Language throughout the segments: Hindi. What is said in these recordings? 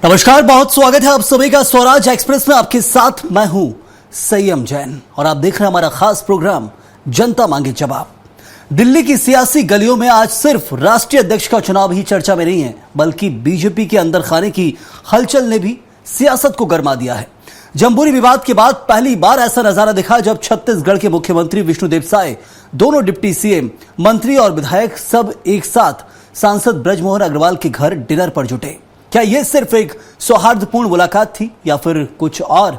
नमस्कार, बहुत स्वागत है आप सभी का स्वराज एक्सप्रेस में। आपके साथ मैं हूं संयम जैन और आप देख रहे हैं हमारा खास प्रोग्राम जनता मांगे जवाब। दिल्ली की सियासी गलियों में आज सिर्फ राष्ट्रीय अध्यक्ष का चुनाव ही चर्चा में नहीं है, बल्कि बीजेपी के अंदर खाने की हलचल ने भी सियासत को गरमा दिया है। जम्बूरी विवाद के बाद पहली बार ऐसा नजारा दिखा जब छत्तीसगढ़ के मुख्यमंत्री विष्णुदेव साय, दोनों डिप्टी सीएम, मंत्री और विधायक सब एक साथ सांसद बृजमोहन अग्रवाल के घर डिनर पर जुटे। क्या यह सिर्फ एक सौहार्दपूर्ण मुलाकात थी या फिर कुछ और?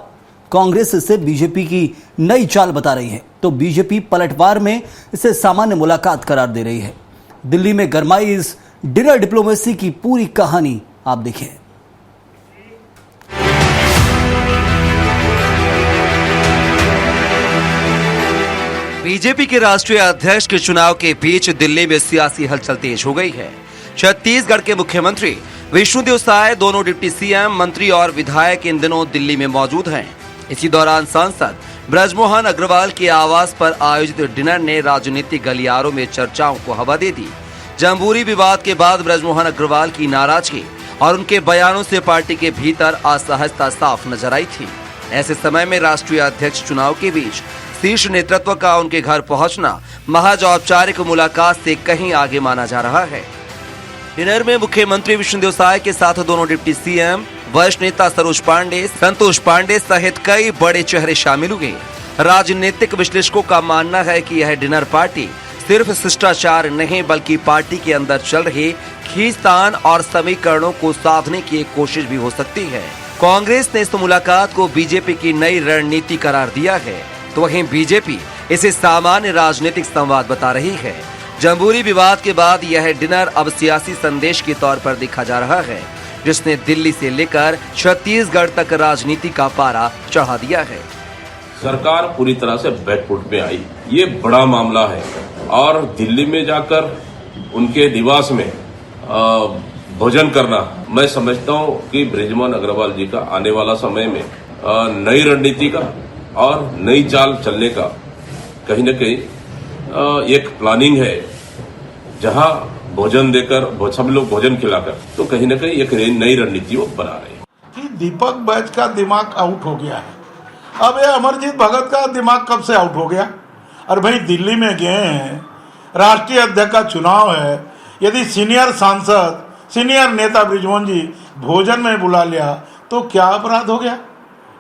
कांग्रेस इसे बीजेपी की नई चाल बता रही है, तो बीजेपी पलटवार में इसे सामान्य मुलाकात करार दे रही है। दिल्ली में गरमाई इस डिनर डिप्लोमेसी की पूरी कहानी आप देखें। बीजेपी के राष्ट्रीय अध्यक्ष के चुनाव के बीच दिल्ली में सियासी हलचल तेज हो गई है। छत्तीसगढ़ के मुख्यमंत्री विष्णुदेव साय, दोनों डिप्टी सीएम, मंत्री और विधायक इन दिनों दिल्ली में मौजूद हैं। इसी दौरान सांसद बृजमोहन अग्रवाल के आवास पर आयोजित डिनर ने राजनीतिक गलियारों में चर्चाओं को हवा दे दी। जम्बूरी विवाद के बाद बृजमोहन अग्रवाल की नाराजगी और उनके बयानों से पार्टी के भीतर असहजता साफ नजर आई थी। ऐसे समय में राष्ट्रीय अध्यक्ष चुनाव के बीच शीर्ष नेतृत्व का उनके घर पहुंचना महज औपचारिक मुलाकात से कहीं आगे माना जा रहा है। डिनर में मुख्यमंत्री विष्णुदेव साय के साथ दोनों डिप्टी सीएम, वरिष्ठ नेता सरोज पांडे, संतोष पांडे सहित कई बड़े चेहरे शामिल हुए। राजनीतिक विश्लेषकों का मानना है कि यह डिनर पार्टी सिर्फ शिष्टाचार नहीं बल्कि पार्टी के अंदर चल रहे खींचतान और समीकरणों को साधने की एक कोशिश भी हो सकती है। कांग्रेस ने इस मुलाकात को बीजेपी की नई रणनीति करार दिया है, तो वहीं बीजेपी इसे सामान्य राजनीतिक संवाद बता रही है। जम्बूरी विवाद के बाद यह डिनर अब सियासी संदेश के तौर पर देखा जा रहा है, जिसने दिल्ली से लेकर छत्तीसगढ़ तक राजनीति का पारा चढ़ा दिया है। सरकार पूरी तरह से बैकफुट पे आई, ये बड़ा मामला है और दिल्ली में जाकर उनके निवास में भोजन करना, मैं समझता हूँ कि बृजमोहन अग्रवाल जी का आने वाला समय में नई रणनीति का और नई चाल चलने का कहीं न कहीं एक प्लानिंग है, जहां भोजन देकर सब लोग भोजन खिलाकर तो कहीं न कहीं एक नई रणनीति वो बना रहे हैं कि दीपक बैज का दिमाग आउट हो गया है। अब ये अमरजीत भगत का दिमाग कब से आउट हो गया? और भाई दिल्ली में गए हैं, राष्ट्रीय अध्यक्ष का चुनाव है, यदि सीनियर सांसद, सीनियर नेता बृजमोहन जी भोजन में बुला लिया तो क्या अपराध हो गया?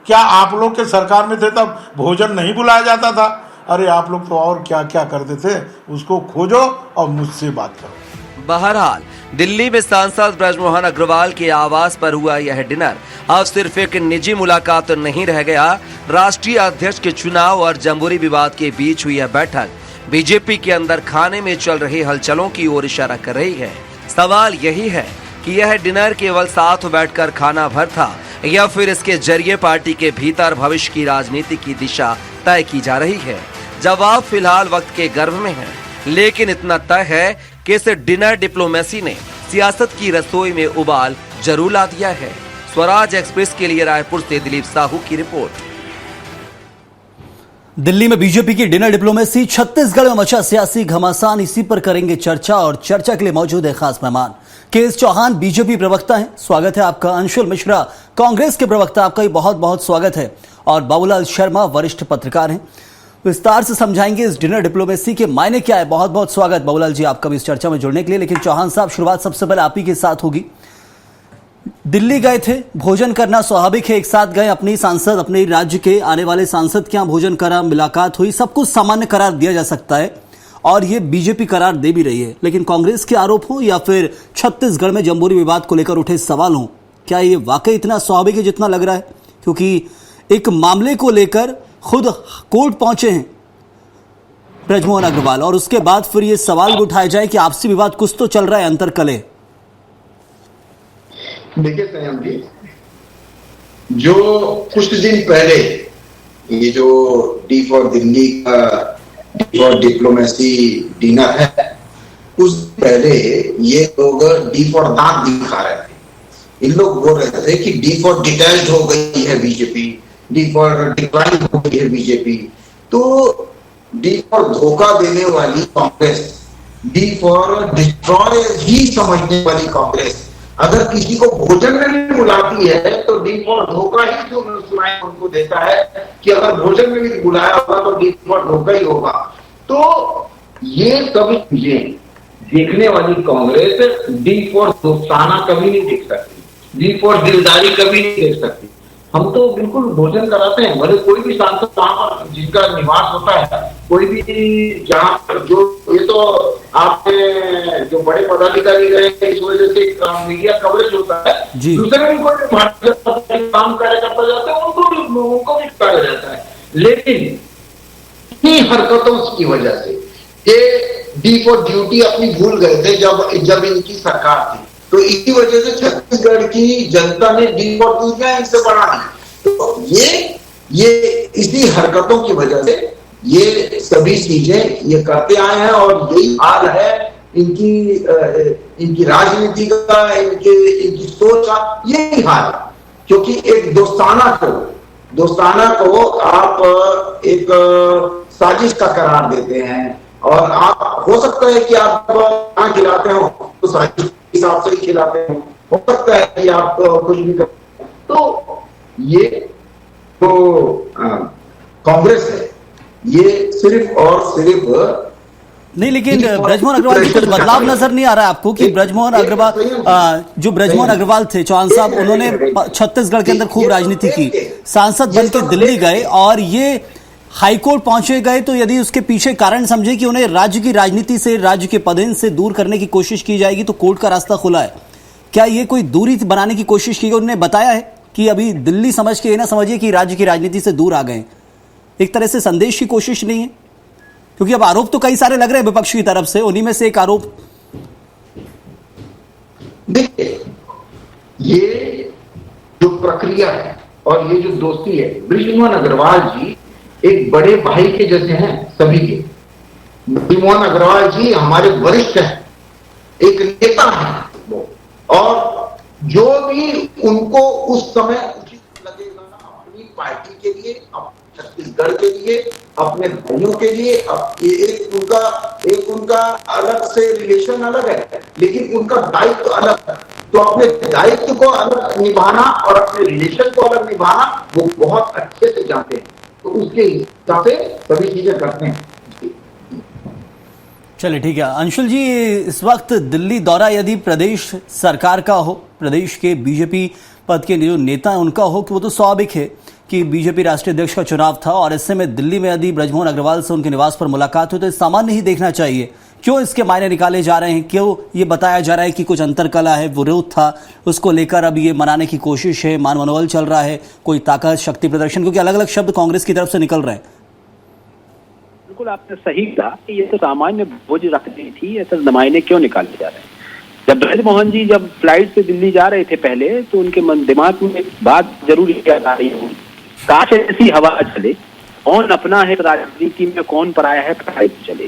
क्या आप लोग के सरकार में थे तब भोजन नहीं बुलाया जाता था? अरे आप लोग तो और क्या क्या करते थे, उसको खोजो और मुझसे बात करो। बहरहाल दिल्ली में सांसद बृजमोहन अग्रवाल के आवास पर हुआ यह डिनर अब सिर्फ एक निजी मुलाकात नहीं रह गया। राष्ट्रीय अध्यक्ष के चुनाव और जम्बूरी विवाद के बीच हुई यह बैठक बीजेपी के अंदर खाने में चल रही हलचलों की ओर इशारा कर रही है। सवाल यही है कि यह डिनर केवल साथ बैठकर खाना भर था या फिर इसके जरिए पार्टी के भीतर भविष्य की राजनीति की दिशा तय की जा रही है। जवाब फिलहाल वक्त के गर्भ में है, लेकिन इतना तय है कि इस डिनर डिप्लोमेसी ने सियासत की रसोई में उबाल जरूर ला दिया है। स्वराज एक्सप्रेस के लिए रायपुर से दिलीप साहू की रिपोर्ट। दिल्ली में बीजेपी की डिनर डिप्लोमेसी, छत्तीसगढ़ में मचा सियासी घमासान, इसी पर करेंगे चर्चा और चर्चा के लिए मौजूद है खास मेहमान के.एस. चौहान, बीजेपी प्रवक्ता हैं, स्वागत है आपका। अंशुल मिश्रा, कांग्रेस के प्रवक्ता, आपका भी बहुत बहुत स्वागत है। और बाबूलाल शर्मा, वरिष्ठ पत्रकार हैं, विस्तार से समझाएंगे इस डिनर डिप्लोमेसी के मायने क्या है। बहुत बहुत स्वागत बाबूलाल जी आपका भी इस चर्चा में जुड़ने के लिए। लेकिन चौहान साहब, शुरुआत सबसे पहले आप ही के साथ होगी। दिल्ली गए थे, भोजन करना स्वाभाविक है, एक साथ गए, अपनी सांसद, अपने राज्य के आने वाले सांसद के यहाँ भोजन करा, मुलाकात हुई, सब कुछ सामान्य करार दिया जा सकता है और ये बीजेपी करार दे भी रही है। लेकिन कांग्रेस के आरोप हो या फिर छत्तीसगढ़ में जम्बूरी विवाद को लेकर उठे सवाल हो, क्या ये वाकई इतना स्वाभाविक है जितना लग रहा है? क्योंकि एक मामले को लेकर खुद कोर्ट पहुंचे हैं बृजमोहन अग्रवाल और उसके बाद फिर ये सवाल भी उठाया जाए कि आपसी विवाद कुछ तो चल रहा है, अंतर कले। देखिए संयम जी, जो कुछ दिन पहले ये जो डी फॉर दिल्ली का डी फॉर डिप्लोमेसी डिनर है, उस पहले ये लोग डी फॉर दांत दिखा रहे थे। इन लोग बोल रहे थे कि डी फॉर डिटैच्ड हो गई है बीजेपी, डी फॉर डिक्लाइन हो गई है बीजेपी। तो डी फॉर धोखा देने वाली कांग्रेस, डी फॉर डिस्ट्रॉय ही समझने वाली कांग्रेस अगर किसी को भोजन में भी बुलाती है तो डी फॉर धोखा ही जो सुनाए उनको देता है कि अगर भोजन में भी बुलाया होगा तो डी फॉर धोखा ही होगा। तो ये कभी चीजें देखने वाली कांग्रेस डी फॉर दोस्ताना कभी नहीं देख सकती, डी फॉर दिलदारी कभी नहीं देख सकती। हम तो बिल्कुल भोजन कराते हैं, भले कोई भी सांसद वहां पर जिनका निवास होता है, कोई भी जहां जो ये तो आपने जो बड़े पदाधिकारी रहे इस वजह से मीडिया कवरेज होता है, दूसरे भी कोई भारतीय काम कार्यकर्ता जाते हैं उनको भी कहा जाता है। लेकिन इन्हीं हरकतों की वजह से ये डी फॉर ड्यूटी अपनी भूल गए थे जब इनकी सरकार थी, तो इसी वजह से छत्तीसगढ़ की जनता ने डी फॉर ड्यूटियां इनसे बढ़ा दी। तो ये इसी हरकतों की वजह से ये सभी चीजें ये करते आए हैं और यही हाल है इनकी राजनीति का, इनकी सोच का यही हाल है। क्योंकि एक दोस्ताना को आप एक साजिश का करार देते हैं और आप हो सकता है कि आप खाना खिलाते हो तो साजिश के हिसाब से ही खिलाते हो सकता है कि आप कुछ भी कर। तो ये तो कांग्रेस है, ये सिर्फ और सिर्फ नहीं, लेकिन ब्रजमोहन अग्रवाल जी कुछ बदलाव नजर नहीं आ रहा है आपको कि ब्रजमोहन अग्रवाल थे चौहान साहब, उन्होंने छत्तीसगढ़ के अंदर खूब राजनीति की, सांसद बन के दिल्ली गए और ये हाईकोर्ट पहुंचे गए, तो यदि उसके पीछे कारण समझे कि उन्हें राज्य की राजनीति से, राज्य के पदेन से दूर करने की कोशिश की जाएगी, तो कोर्ट का रास्ता खुला है। क्या ये कोई दूरी बनाने की कोशिश की गई? उन्होंने बताया है कि अभी दिल्ली समझ के ये ना समझिए कि राज्य की राजनीति से दूर आ गए, एक तरह से संदेश की कोशिश नहीं है? क्योंकि अब आरोप तो कई सारे लग रहे हैं विपक्ष की तरफ से, उन्हीं में से एक आरोप। देखिए, ये जो प्रक्रिया है और ये जो दोस्ती है, ब्रजमोहन अग्रवाल जी एक बड़े भाई के जैसे हैं सभी के। ब्रजमोहन अग्रवाल जी हमारे वरिष्ठ हैं, एक नेता हैं वो, और जो भी उनको उस समय उचित लगेगा अपनी पार्टी के लिए, छत्तीसगढ़ के लिए, अपने भाइयों के लिए, एक उनका अलग से रिलेशन अलग है, लेकिन उनका दायित्व अलग है। तो अपने दायित्व को अलग निभाना और अपने रिलेशन को अलग निभाना वो बहुत अच्छे से जानते हैं, तो उसके हिसाब से सभी चीजें करते हैं। चलिए ठीक है अंशुल जी, इस वक्त दिल्ली दौरा यदि प्रदेश सरकार का हो, प्रदेश के बीजेपी पद के जो नेता हैं उनका हो, कि वो तो स्वाभाविक है कि बीजेपी राष्ट्रीय अध्यक्ष का चुनाव था और ऐसे में दिल्ली में यदि ब्रजमोहन अग्रवाल से उनके निवास पर मुलाकात हो तो सामान्य ही देखना चाहिए। क्यों इसके मायने निकाले जा रहे हैं? क्यों ये बताया जा रहा है कि कुछ अंतरकला है, विरोध था, उसको लेकर अब ये मनाने की कोशिश है, मान मनोबल चल रहा है, कोई ताकत शक्ति प्रदर्शन, क्योंकि अलग अलग शब्द कांग्रेस की तरफ से निकल रहे हैं। बिल्कुल आपने सही कहा कि ये तो सामान्य बोझ रखनी थी, ऐसे मायने क्यों निकाले जा रहे हैं? जब ब्रजमोहन जी जब फ्लाइट से दिल्ली जा रहे थे पहले, तो उनके दिमाग में एक बात जरूर याद आ रही है, काश ऐसी हवा चले, कौन अपना है राजनीति में, कौन पराया है पराया चले।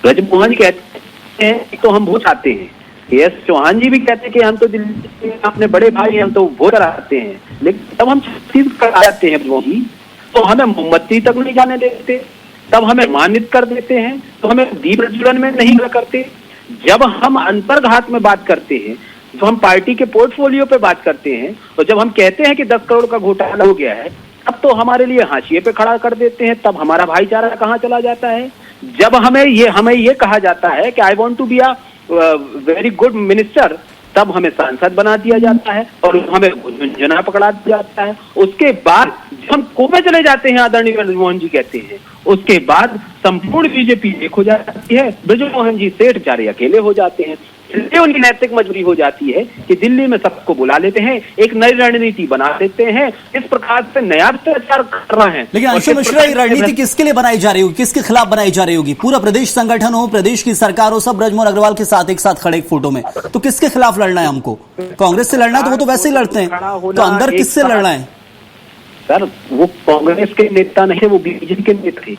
ब्रजमोहन कहते हैं तो हम वोट आते हैं, एस चौहान जी भी कहते हैं कि हम तो दिल्ली में अपने बड़े भाई हैं, हम तो वोट कराते हैं, लेकिन तब हम छत्तीसगढ़ आ जाते हैं ब्रजमोहन, तो हमें मोमबत्ती तक नहीं जाने देते, तब हमें मानित कर देते हैं, तो हमें दीप प्रज्वलन में नहीं करते। जब हम अंतर्घात में बात करते हैं, तो हम पार्टी के पोर्टफोलियो पे बात करते हैं, और जब हम कहते हैं कि 10 करोड़ का घोटाला हो गया है, तब तो हमारे लिए हाशिए पे खड़ा कर देते हैं, तब हमारा भाईचारा कहाँ चला जाता है। जब हमें ये कहा जाता है कि I want to be a very good minister, तब हमें सांसद बना दिया जाता है और हमें झुंझुना पकड़ा दिया जाता है। उसके बाद जब हम कोपे चले जाते हैं, आदरणीय ब्रजमोहन जी कहते हैं, उसके बाद संपूर्ण बीजेपी एक हो जाती है, ब्रजमोहन जी सेठ बेचारे अकेले हो जाते हैं। इसलिए उनकी नैतिक मजबूरी हो जाती है कि दिल्ली में सबको बुला लेते हैं, एक नई रणनीति बना देते हैं, इस प्रकार से नया प्रचार कर रहे हैं। लेकिन अंशुल मिश्रा, ये रणनीति किसके लिए बनाई जा रही होगी, किसके खिलाफ बनाई जा रही होगी? पूरा प्रदेश संगठन हो, प्रदेश की सरकार हो, सब ब्रजमोहन अग्रवाल के साथ एक साथ खड़े एक फोटो में, तो किसके खिलाफ लड़ना है हमको? कांग्रेस से लड़ना है तो वो तो वैसे ही लड़ते हैं, तो अंदर किससे लड़ना है? सर वो कांग्रेस के नेता नहीं है, वो बीजेपी के नेता थे।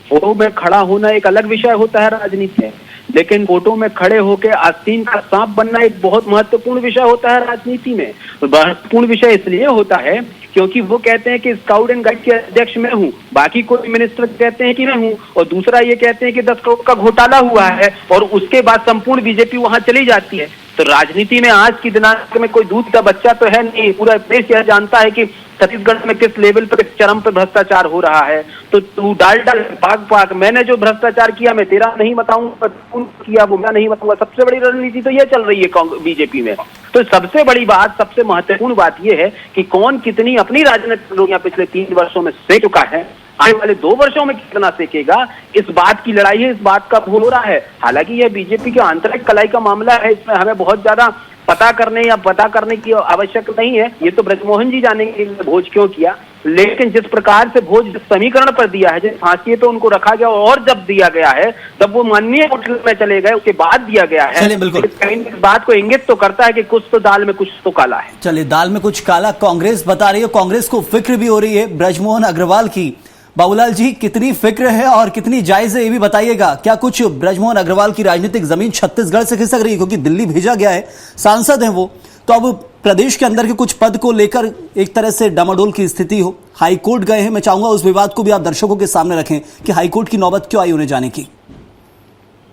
फोटो में खड़ा होना एक अलग विषय होता है राजनीति में, लेकिन फोटो में खड़े होकर आस्तीन का सांप बनना एक बहुत महत्वपूर्ण विषय होता है राजनीति में। महत्वपूर्ण विषय इसलिए होता है क्योंकि वो कहते हैं कि स्काउट एंड गाइड के अध्यक्ष मैं हूँ, बाकी कोई मिनिस्टर कहते हैं कि मैं हूँ, और दूसरा ये कहते हैं कि 10 करोड़ का घोटाला हुआ है, और उसके बाद संपूर्ण बीजेपी वहां चली जाती है। तो राजनीति में आज की दिनांक में कोई दूध का बच्चा तो है नहीं। पूरा देश यह जानता है कि छत्तीसगढ़ में किस लेवल पर, किस चरम पर भ्रष्टाचार हो रहा है। तो तू डाल भाग भाग, मैंने जो भ्रष्टाचार किया मैं तेरा नहीं बताऊंगा, किया वो मैं नहीं बताऊंगा। सबसे बड़ी रणनीति तो ये चल रही है बीजेपी में। तो सबसे बड़ी बात, सबसे महत्वपूर्ण बात यह है कि कौन कितनी अपनी राजनीतिक लोग पिछले 3 वर्षों में सेक चुका है, आने वाले 2 वर्षों में कितना सेकेगा, इस बात की लड़ाई है, इस बात का हो रहा है। हालांकि यह बीजेपी के आंतरिक कलाई का मामला है, इसमें हमें बहुत ज्यादा पता करने की आवश्यकता नहीं है। ये तो ब्रजमोहन जी जानेंगे भोज क्यों किया, लेकिन जिस प्रकार से भोज समीकरण पर दिया है, जिस फांसी तो उनको रखा गया और जब दिया गया है तब वो माननीय होटल में चले गए, उसके बाद दिया गया है। इस बात को इंगित तो करता है कि कुछ तो दाल में कुछ तो काला है। चलिए, दाल में कुछ काला कांग्रेस बता रही है, कांग्रेस को फिक्र भी हो रही है ब्रजमोहन अग्रवाल की। बाबूलाल जी, कितनी फिक्र है और कितनी जायज है ये भी बताइएगा। क्या कुछ ब्रजमोहन अग्रवाल की राजनीतिक जमीन छत्तीसगढ़ से खिसक रही है, क्योंकि दिल्ली भेजा गया है, सांसद हैं वो, तो अब प्रदेश के अंदर के कुछ पद को लेकर एक तरह से डामाडोल की स्थिति हो। हाईकोर्ट गए हैं, मैं चाहूंगा उस विवाद को भी आप दर्शकों के सामने रखें कि हाईकोर्ट की नौबत क्यों आई उन्हें जाने की।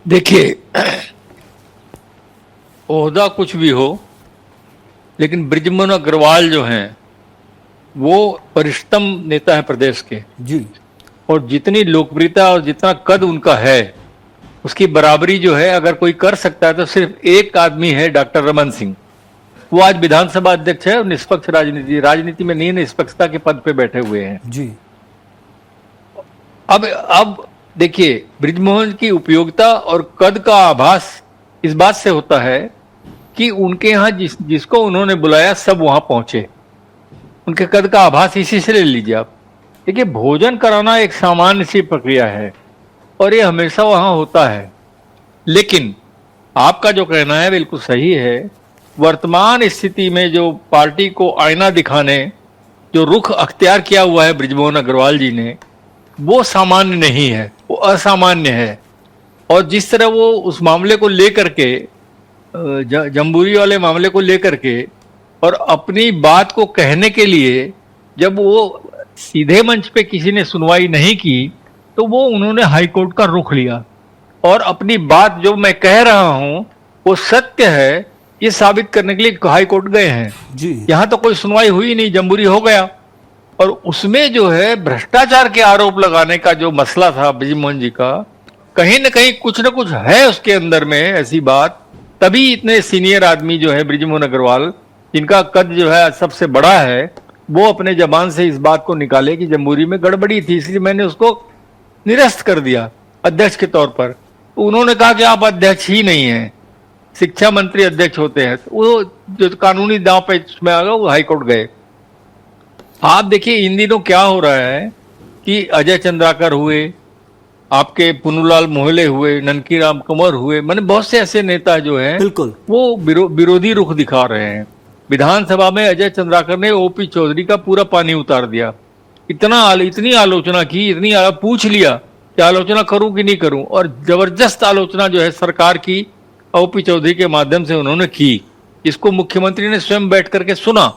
देखिए, ओहदा कुछ भी हो, लेकिन ब्रजमोहन अग्रवाल जो हैं वो वरिष्ठतम नेता है प्रदेश के जी, और जितनी लोकप्रियता और जितना कद उनका है उसकी बराबरी जो है अगर कोई कर सकता है तो सिर्फ एक आदमी है, डॉक्टर रमन सिंह। वो आज विधानसभा अध्यक्ष है और निष्पक्ष राजनीति में नहीं, निष्पक्षता के पद पे बैठे हुए हैं जी। अब देखिए, ब्रजमोहन की उपयोगिता और कद का आभास इस बात से होता है कि उनके यहाँ जिसको उन्होंने बुलाया सब वहां पहुंचे। उनके कद का आभास इसी से ले लीजिए आप। देखिए, भोजन कराना एक सामान्य सी प्रक्रिया है और ये हमेशा वहां होता है, लेकिन आपका जो कहना है बिल्कुल सही है। वर्तमान स्थिति में जो पार्टी को आईना दिखाने जो रुख अख्तियार किया हुआ है ब्रजमोहन अग्रवाल जी ने, वो सामान्य नहीं है, वो असामान्य है। और जिस तरह वो उस मामले को लेकर के, जम्बूरी वाले मामले को लेकर के और अपनी बात को कहने के लिए जब वो सीधे मंच पे किसी ने सुनवाई नहीं की तो वो उन्होंने हाईकोर्ट का रुख लिया और अपनी बात जो मैं कह रहा हूं वो सत्य है ये साबित करने के लिए हाईकोर्ट गए हैं जी। यहां तो कोई सुनवाई हुई नहीं, जम्बूरी हो गया। और उसमें जो है भ्रष्टाचार के आरोप लगाने का जो मसला था ब्रजमोहन जी का, कहीं ना कहीं कुछ ना कुछ है उसके अंदर में ऐसी बात। तभी इतने सीनियर आदमी जो है ब्रजमोहन अग्रवाल, जिनका कद जो है सबसे बड़ा है, वो अपने जबान से इस बात को निकाले कि जम्बूरी में गड़बड़ी थी, इसलिए मैंने उसको निरस्त कर दिया अध्यक्ष के तौर पर। तो उन्होंने कहा कि आप अध्यक्ष ही नहीं हैं, शिक्षा मंत्री अध्यक्ष होते हैं। तो वो जो कानूनी दांव पे इसमें आ गया, वो हाईकोर्ट गए। आप देखिए इन दिनों क्या हो रहा है कि अजय चंद्राकर हुए, आपके पुन्नूलाल मोहले हुए, ननकी राम कंवर हुए, मैंने बहुत से ऐसे नेता जो हैं बिल्कुल वो विरोधी रुख दिखा रहे हैं। विधानसभा में अजय चंद्राकर ने ओपी चौधरी का पूरा पानी उतार दिया, इतनी आलोचना की, पूछ लिया कि आलोचना करूं कि नहीं करूं, और जबरदस्त आलोचना जो है सरकार की ओपी चौधरी के माध्यम से उन्होंने की, इसको मुख्यमंत्री ने स्वयं बैठ करके सुना।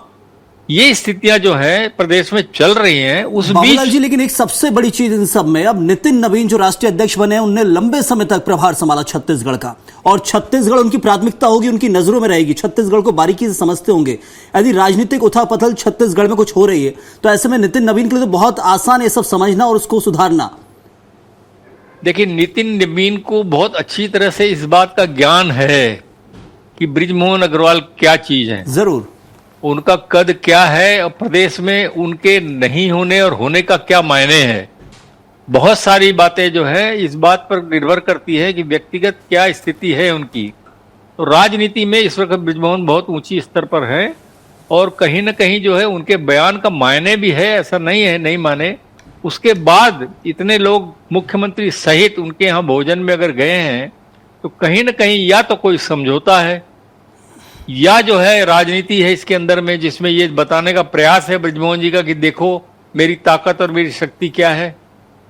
ये स्थितियां जो है प्रदेश में चल रही हैं उस बीच जी। लेकिन एक सबसे बड़ी चीज इन सब में, अब नितिन नवीन जो राष्ट्रीय अध्यक्ष बने हैं, उनने लंबे समय तक प्रभार संभाला छत्तीसगढ़ का, और छत्तीसगढ़ उनकी प्राथमिकता होगी, उनकी नजरों में रहेगी, छत्तीसगढ़ को बारीकी से समझते होंगे। यदि राजनीतिक उथल-पुथल छत्तीसगढ़ में कुछ हो रही है तो ऐसे में नितिन नवीन के लिए तो बहुत आसान है सब समझना और उसको सुधारना। देखिए, नितिन नवीन को बहुत अच्छी तरह से इस बात का ज्ञान है कि ब्रजमोहन अग्रवाल क्या चीज है, जरूर उनका कद क्या है और प्रदेश में उनके नहीं होने और होने का क्या मायने है। बहुत सारी बातें जो है इस बात पर निर्भर करती है कि व्यक्तिगत क्या स्थिति है उनकी। तो राजनीति में इस वक्त ब्रजमोहन बहुत ऊंची स्तर पर है और कहीं ना कहीं जो है उनके बयान का मायने भी है, ऐसा नहीं है नहीं माने। उसके बाद इतने लोग मुख्यमंत्री सहित उनके यहाँ भोजन में अगर गए हैं तो कहीं ना कहीं या तो कोई समझौता है या जो है राजनीति है इसके अंदर में, जिसमें ये बताने का प्रयास है ब्रजमोहन जी का कि देखो मेरी ताकत और मेरी शक्ति क्या है,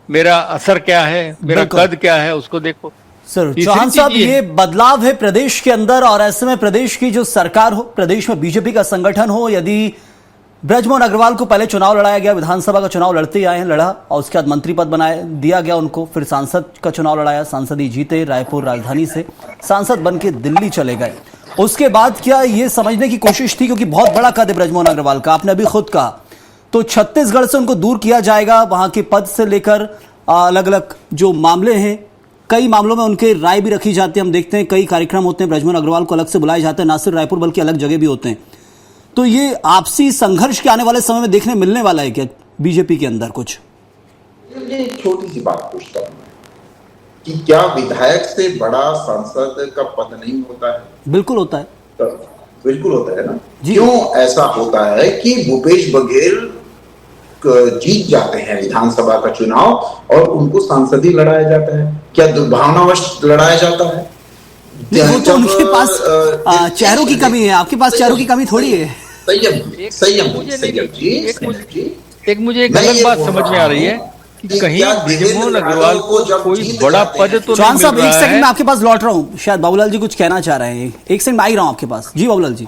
मेरा असर क्या है, मेरा कद क्या है, उसको देखो। सर चौहान साहब, ये बदलाव है प्रदेश के अंदर, और ऐसे में प्रदेश की जो सरकार हो, प्रदेश में बीजेपी का संगठन हो, यदि ब्रजमोहन अग्रवाल को पहले चुनाव लड़ाया गया, विधानसभा का चुनाव लड़ते ही आए हैं, लड़ा, और उसके बाद मंत्री पद दिया गया उनको, फिर सांसद का चुनाव लड़ाया, सांसद ही जीते, रायपुर राजधानी से सांसद बन के दिल्ली चले गए, उसके बाद क्या ये समझने की कोशिश थी, क्योंकि बहुत बड़ा कद है ब्रजमोहन अग्रवाल का, आपने अभी खुद कहा, तो छत्तीसगढ़ से उनको दूर किया जाएगा, वहां के पद से लेकर अलग अलग जो मामले हैं, कई मामलों में उनके राय भी रखी जाती है। हम देखते हैं कई कार्यक्रम होते हैं, ब्रजमोहन अग्रवाल को अलग से बुलाए जाते हैं, ना सिर्फ रायपुर बल्कि अलग जगह भी होते हैं। तो ये आपसी संघर्ष के आने वाले समय में देखने मिलने वाला है क्या बीजेपी के अंदर कुछ? ये छोटी सी बात पूछता हूं कि क्या विधायक से बड़ा सांसद का पद नहीं होता है? बिल्कुल होता है, तो बिल्कुल होता है ना जी। क्यों ऐसा होता है कि भूपेश बघेल जीत जाते हैं विधानसभा का चुनाव और उनको सांसद ही लड़ाया जाता है? क्या दुर्भावनावश लड़ाया जाता है? वो तो उनके पास चेहरों की कमी है, आपके पास चेहरों की कमी थोड़ी है। संयम जी। एक मुझे एक अलग बात समझ में आ रही है कि कहीं ब्रजमोहन अग्रवाल को कोई बड़ा पद तो चौहान नहीं साहब, मिल एक रहा सेकंड है। में आपके पास लौट रहा हूं, शायद बाबूलाल जी कुछ कहना चाह रहे हैं, एक सेकंड में आ ही रहा हूं आपके पास। जी बाबूलाल जी।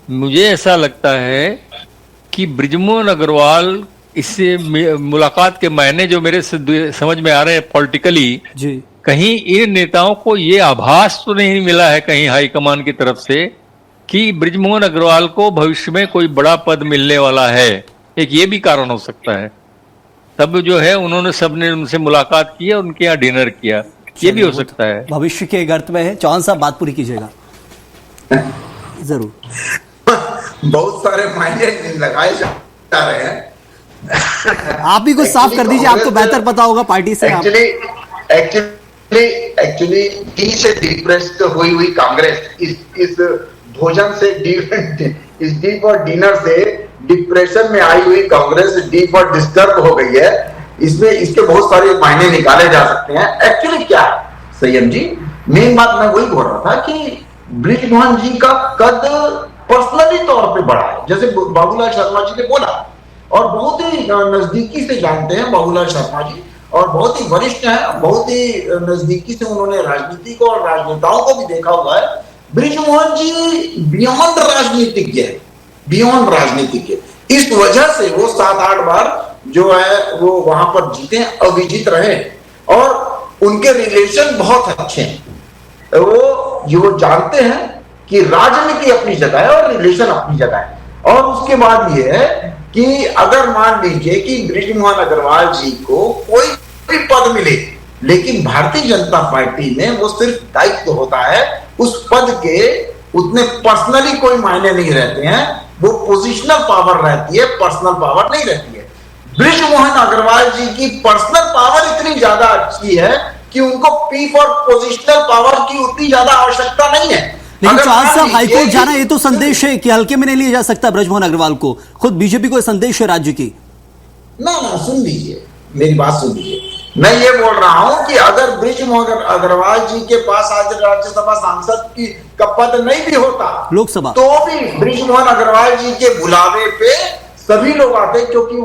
मुझे ऐसा लगता है कि ब्रजमोहन अग्रवाल इससे मुलाकात के मायने जो मेरे समझ में आ रहे हैं पॉलिटिकली, जी कहीं इन नेताओं को ये आभास तो नहीं मिला है कहीं हाईकमान की तरफ से कि ब्रजमोहन अग्रवाल को भविष्य में कोई बड़ा पद मिलने वाला है। एक ये भी कारण हो सकता है। तब जो है उन्होंने सबने उनसे मुलाकात की और उनके यहाँ डिनर किया, ये भी हो सकता है। भविष्य के गर्त में है। चौहान साहब बात पूरी कीजिएगा। जरूर। बहुत सारे मायने लगाए जा रहे हैं। आप भी कुछ साफ कर दीजिए, आपको बेहतर पता होगा पार्टी से। एक्चुअली डी से डिप्रेस्ड हुई कांग्रेस इस भोजन से इस डी फॉर डिनर से डिप्रेशन में आई हुई कांग्रेस डी फॉर डिस्टर्ब हो गई है। इसमें इसके बहुत सारे मायने निकाले जा सकते हैं। एक्चुअली क्या है संयम जी, मेन बात मैं वही बोल रहा था कि ब्रिजमोहन जी का कद पर्सनली तौर पे बढ़ा है, जैसे बाबूलाल शर्मा जी ने बोला, और बहुत ही नजदीकी से जानते हैं बाबूलाल शर्मा जी, और बहुत ही वरिष्ठ हैं, बहुत ही नजदीकी से उन्होंने राजनीति को और राजनेताओं को भी देखा हुआ है। ब्रिजमोहन जी बियॉन्ड राजनीतिज्ञ है, बियॉन्ड राजनीतिज्ञ। इस वजह से वो 7-8 बार जो है वो वहां पर जीते, अविजित रहे, और उनके रिलेशन बहुत अच्छे हैं। वो जानते हैं कि राजनीति अपनी जगह है और रिलेशन अपनी जगह है। और उसके बाद ये है कि अगर मान लीजिए कि ब्रिजमोहन अग्रवाल जी को कोई भी पद मिले, लेकिन भारतीय जनता पार्टी में वो सिर्फ दायित्व होता है, उस पद के उतने पर्सनली कोई मायने नहीं रहते हैं, वो पोजिशनल पावर रहती है, पर्सनल पावर नहीं रहती है। ब्रिजमोहन अग्रवाल जी की पर्सनल पावर इतनी ज्यादा अच्छी है कि उनको पी फॉर पोजिशनल पावर की उतनी ज्यादा आवश्यकता नहीं है। लेकिन चौहान साहब, हाईकोर्ट जाना ये तो संदेश है कि हल्के में नहीं लिया जा सकता ब्रजमोहन अग्रवाल को, खुद बीजेपी को संदेश है राज्य की। ना सुन लीजिए, मेरी बात सुन लीजिए। मैं ये बोल रहा हूं कि अगर ब्रिजमोहन अग्रवाल जी के पास आज राज्यसभा सांसद की का पद नहीं भी होता, लोकसभा, तो भी ब्रिजमोहन अग्रवाल जी के बुलावे पे सभी लोग आते, क्योंकि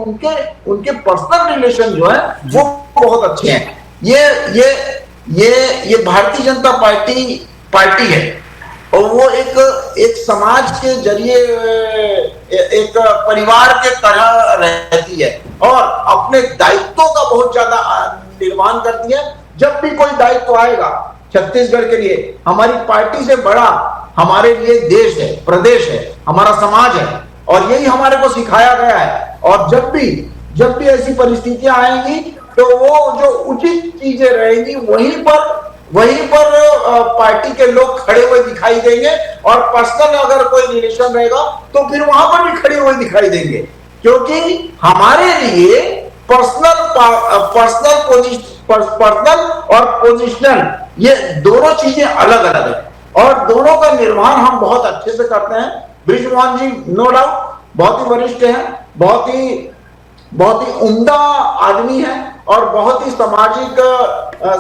उनके पर्सनल रिलेशन जो है वो बहुत अच्छे हैं। ये भारतीय जनता पार्टी है, और वो एक समाज के जरिए एक परिवार के तरह रहती है और अपने दायित्वों का बहुत ज्यादा निर्वहन करती है। जब भी कोई दायित्व आएगा छत्तीसगढ़ के लिए, हमारी पार्टी से बड़ा हमारे लिए देश है, प्रदेश है, हमारा समाज है, और यही हमारे को सिखाया गया है। और जब भी ऐसी परिस्थितियां आएंगी तो वो जो उचित चीजें रहेंगी वहीं पर पार्टी के लोग खड़े हुए दिखाई देंगे, और पर्सनल अगर कोई रिलेशन रहेगा तो फिर वहां पर भी खड़े हुए दिखाई देंगे, क्योंकि हमारे लिए पर्सनल और पोजिशनल ये दोनों चीजें अलग अलग है, और दोनों का निर्वहन हम बहुत अच्छे से करते हैं। ब्रिजमोहन जी नो डाउट बहुत ही वरिष्ठ हैं, बहुत ही उम्दा आदमी है, और बहुत ही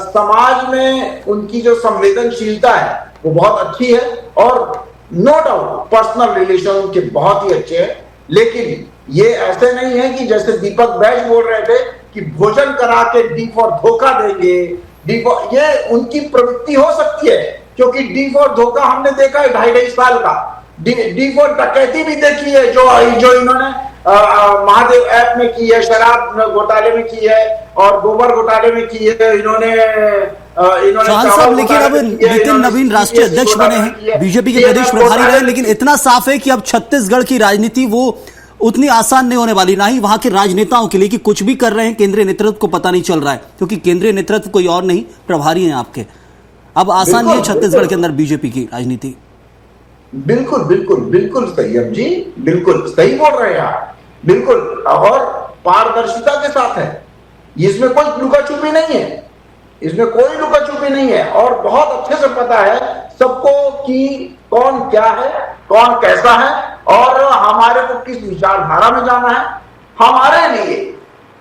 समाज में उनकी जो संवेदनशीलता है वो बहुत अच्छी है, और नो डाउट पर्सनल रिलेशन उनके बहुत ही अच्छे हैं। लेकिन ये ऐसे नहीं है कि जैसे दीपक बैज बोल रहे थे कि भोजन करा के डी फॉर धोखा देंगे, ये उनकी प्रवृत्ति हो सकती है, क्योंकि डी फॉर धोखा हमने देखा है 2.5 साल का। डी फॉर डकैती भी देखी है जो इन्होंने महादेव ऐप में की है, शराब घोटाले में की है और गोबर घोटाले में की है। इन्होंने चौहान साहब, लेकिन अब नितिन नवीन राष्ट्रीय अध्यक्ष बने हैं, बीजेपी के प्रदेश प्रभारी रहे, लेकिन इतना साफ है कि अब छत्तीसगढ़ की राजनीति वो उतनी आसान नहीं होने वाली, ना ही वहां के राजनेताओं के लिए कि कुछ भी कर रहे हैं केंद्रीय नेतृत्व को पता नहीं चल रहा है, क्योंकि केंद्रीय नेतृत्व कोई और नहीं, प्रभारी हैं आपके। अब आसान नहीं है छत्तीसगढ़ के अंदर बीजेपी की राजनीति। बिल्कुल बिल्कुल बिल्कुल सही अब जी, बिल्कुल सही बोल रहे हैं आप, बिल्कुल, और पारदर्शिता के साथ है। इसमें कोई लुका छुपी नहीं है, इसमें कोई लुका छुपी नहीं है, और बहुत अच्छे से पता है सबको कि कौन क्या है, कौन कैसा है, और हमारे को किस विचारधारा में जाना है। हमारे लिए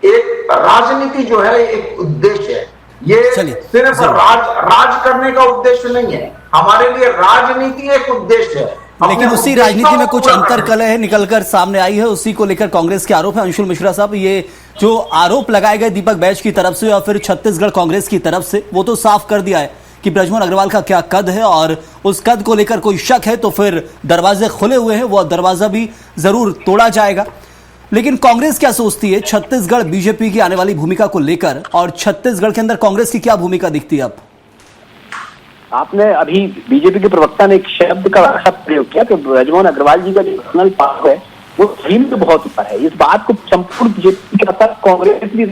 एक राजनीति जो है एक उद्देश्य है, ये सिर्फ राज करने का उद्देश्य नहीं है। हमारे लिए राजनीति एक उद्देश्य है, लेकिन उसी राजनीति में कुछ अंतर्कलह निकलकर सामने आई है, उसी को लेकर कांग्रेस के आरोप है। अंशुल मिश्रा साहब, ये जो आरोप लगाए गए दीपक बैज की तरफ से या फिर छत्तीसगढ़ कांग्रेस की तरफ से, वो तो साफ कर दिया है कि बृजमोहन अग्रवाल का क्या कद है, और उस कद को लेकर कोई शक है तो फिर दरवाजे खुले हुए हैं, वो दरवाजा भी जरूर तोड़ा जाएगा। लेकिन कांग्रेस क्या सोचती है छत्तीसगढ़ बीजेपी की आने वाली भूमिका को लेकर, और छत्तीसगढ़ के अंदर कांग्रेस की क्या भूमिका दिखती है अब? आपने अभी बीजेपी के प्रवक्ता ने एक शब्द का प्रयोग किया कि बृजमोहन अग्रवाल जी का जो पर्सनल पावर है वो सही में बहुत ऊपर है। इस बात को संपूर्ण बीजेपी के साथ कांग्रेस भी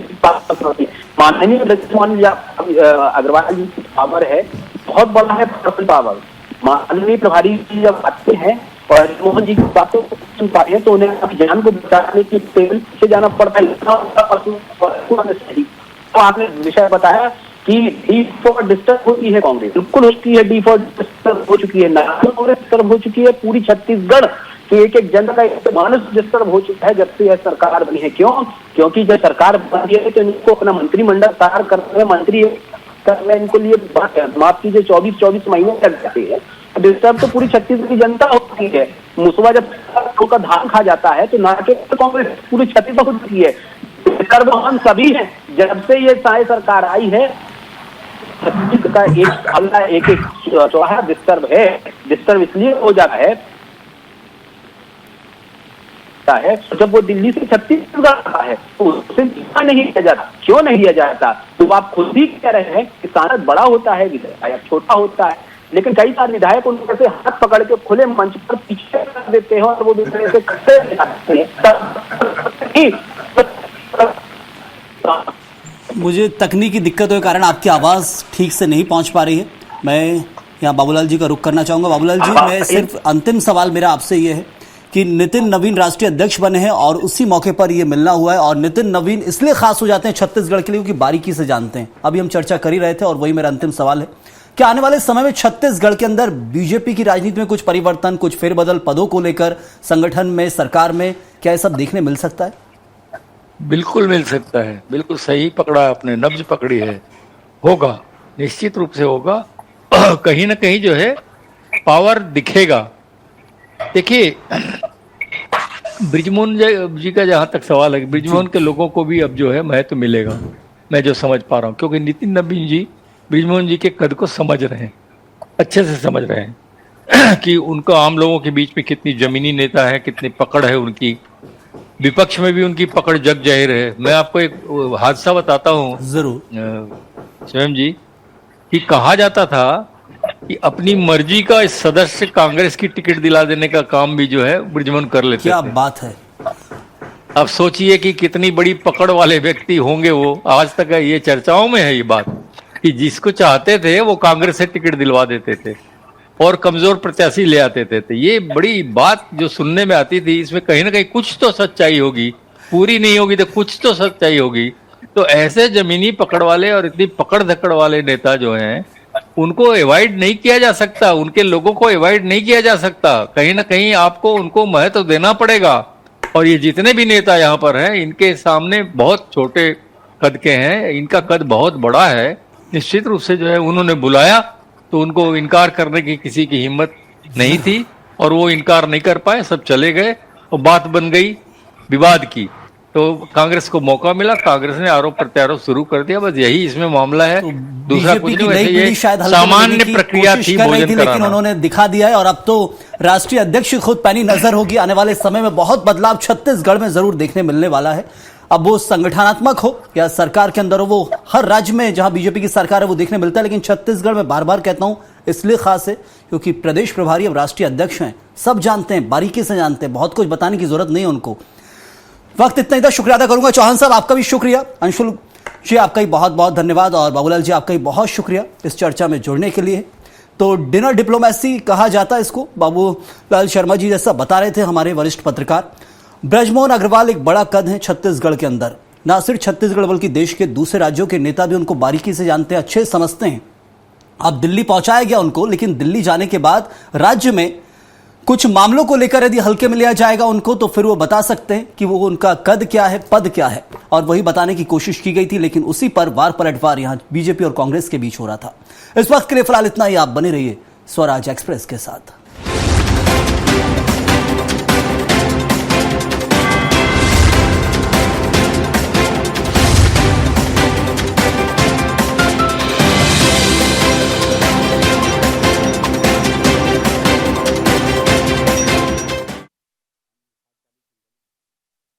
माननीय बृजमोहन अग्रवाल जी की पावर है, बहुत बड़ा है पर्सनल पावर। माननीय प्रभारी जी जब आते हैं और मोहन जी की बातों को सुन पा रहे हैं तो उन्हें अपनी जान को बचाने की टेबल से जाना पड़ता है। तो आपने विषय बताया कि डी फॉर डिस्टर्ब होती है कांग्रेस, बिल्कुल होती है, डी फॉर डिस्टर्ब हो चुकी है, कांग्रेस डिस्टर्ब हो चुकी है, पूरी छत्तीसगढ़ के एक जनता का मानस डिस्टर्ब हो चुका है जब से यह सरकार बनी है। क्यों? क्योंकि जब सरकार बनी है तो इनको अपना मंत्रिमंडल तैयार करने, मंत्री करने इनको लिए माफ कीजिए 24 महीने लग जाते हैं। डिस्टर्ब तो पूरी छत्तीसगढ़ की जनता होती है। मुसवा जब का धान खा जाता है तो ना के कांग्रेस पूरी छत्तीसगढ़ होती है। डिस्टर्ब हम सभी हैं। जब से ये साय सरकार आई है छत्तीसगढ़ का एक हल्ला एक चौराहा डिस्टर्ब है। डिस्टर्ब इसलिए हो जाता है जब वो दिल्ली से छत्तीसगढ़ आता है तो उसे नहीं लिया जाता। क्यों नहीं लिया जाता? तो आप खुद ही कह रहे हैं कि सांसद बड़ा होता है, विधायक छोटा होता है, लेकिन कई सारे विधायक उनके से हाथ पकड़ के खुले मंच पर पीछे कर देते हैं और वो दूसरे से करते हैं। मुझे तकनीकी दिक्कतों के कारण आपकी आवाज ठीक से नहीं पहुंच पा रही है। मैं यहाँ बाबूलाल जी का रुख करना चाहूंगा। बाबूलाल जी, मैं सिर्फ अंतिम सवाल मेरा आपसे ये है कि नितिन नवीन राष्ट्रीय अध्यक्ष बने हैं और उसी मौके पर ये मिलना हुआ है, और नितिन नवीन इसलिए खास हो जाते हैं छत्तीसगढ़ के लिए क्योंकि बारीकी से जानते हैं। अभी हम चर्चा कर ही रहे थे और वही मेरा अंतिम सवाल है, क्या आने वाले समय में छत्तीसगढ़ के अंदर बीजेपी की राजनीति में कुछ परिवर्तन, कुछ फेरबदल पदों को लेकर, संगठन में, सरकार में, क्या यह सब देखने मिल सकता है? बिल्कुल मिल सकता है, बिल्कुल सही पकड़ा आपने, नब्ज पकड़ी है। होगा, निश्चित रूप से होगा। कहीं ना कहीं जो है पावर दिखेगा। देखिए, बृजमोहन जी का जहां तक सवाल है, बृजमोहन के लोगों को भी अब जो है महत्व मिलेगा, मैं जो समझ पा रहा हूं, क्योंकि नितिन नवीन जी बृजमोहन जी के कद को समझ रहे हैं, अच्छे से समझ रहे हैं कि उनको आम लोगों के बीच में कितनी जमीनी नेता है, कितनी पकड़ है उनकी, विपक्ष में भी उनकी पकड़ जग जाहिर है। मैं आपको एक हादसा बताता हूँ जरूर स्वयं जी, कि कहा जाता था कि अपनी मर्जी का इस सदस्य कांग्रेस की टिकट दिला देने का काम भी जो है बृजमोहन कर लेते थे। क्या बात है। अब सोचिए कि कितनी बड़ी पकड़ वाले व्यक्ति होंगे वो। आज तक ये चर्चाओं में है ये बात कि जिसको चाहते थे वो कांग्रेस से टिकट दिलवा देते थे और कमजोर प्रत्याशी ले आते थे। ये बड़ी बात जो सुनने में आती थी, इसमें कहीं ना कहीं कुछ तो सच्चाई होगी, पूरी नहीं होगी तो कुछ तो सच्चाई होगी। तो ऐसे जमीनी पकड़ वाले और इतनी पकड़ धकड़ वाले नेता जो हैं उनको अवॉइड नहीं किया जा सकता, उनके लोगों को अवॉइड नहीं किया जा सकता। कहीं ना कहीं आपको उनको महत्व देना पड़ेगा। और ये जितने भी नेता यहाँ पर हैं इनके सामने बहुत छोटे कद के हैं, इनका कद बहुत बड़ा है। निश्चित रूप से जो है उन्होंने बुलाया तो उनको इनकार करने की किसी की हिम्मत नहीं थी और वो इनकार नहीं कर पाए, सब चले गए और बात बन गई विवाद की। तो कांग्रेस को मौका मिला, कांग्रेस ने आरोप प्रत्यारोप शुरू कर दिया। बस यही इसमें मामला है, दूसरा कुछ नहीं। वैसे ये सामान्य प्रक्रिया थी भोजन कराना, लेकिन उन्होंने दिखा दिया है। और अब तो राष्ट्रीय अध्यक्ष खुद पैनी नजर होगी। आने वाले समय में बहुत बदलाव छत्तीसगढ़ में जरूर देखने मिलने वाला है। अब वो संगठनात्मक हो या सरकार के अंदर हो, वो हर राज्य में जहां बीजेपी की सरकार है वो देखने मिलता है। लेकिन छत्तीसगढ़ में बार बार कहता हूं इसलिए खास है क्योंकि प्रदेश प्रभारी अब राष्ट्रीय अध्यक्ष हैं, सब जानते हैं, बारीकी से जानते हैं, बहुत कुछ बताने की जरूरत नहीं है उनको। वक्त इतना ही था, शुक्रिया अदा करूंगा। चौहान साहब आपका भी शुक्रिया, अंशुल जी आपका ही बहुत बहुत धन्यवाद, और बाबूलाल जी आपका ही बहुत शुक्रिया इस चर्चा में जुड़ने के लिए। तो डिनर डिप्लोमेसी कहा जाता है इसको, बाबूलाल शर्मा जी जैसा बता रहे थे हमारे वरिष्ठ पत्रकार। ब्रजमोहन अग्रवाल एक बड़ा कद है छत्तीसगढ़ के अंदर, ना सिर्फ छत्तीसगढ़ बल्कि देश के दूसरे राज्यों के नेता भी उनको बारीकी से जानते हैं, अच्छे समझते हैं। अब दिल्ली पहुंचाया गया उनको, लेकिन दिल्ली जाने के बाद राज्य में कुछ मामलों को लेकर यदि हल्के में लिया जाएगा उनको, तो फिर वो बता सकते हैं कि वो उनका कद क्या है, पद क्या है, और वही बताने की कोशिश की गई थी। लेकिन उसी पर वार पलटवार यहां बीजेपी और कांग्रेस के बीच हो रहा था। इस वक्त के लिए फिलहाल इतना ही। आप बने रहिए स्वराज एक्सप्रेस के साथ।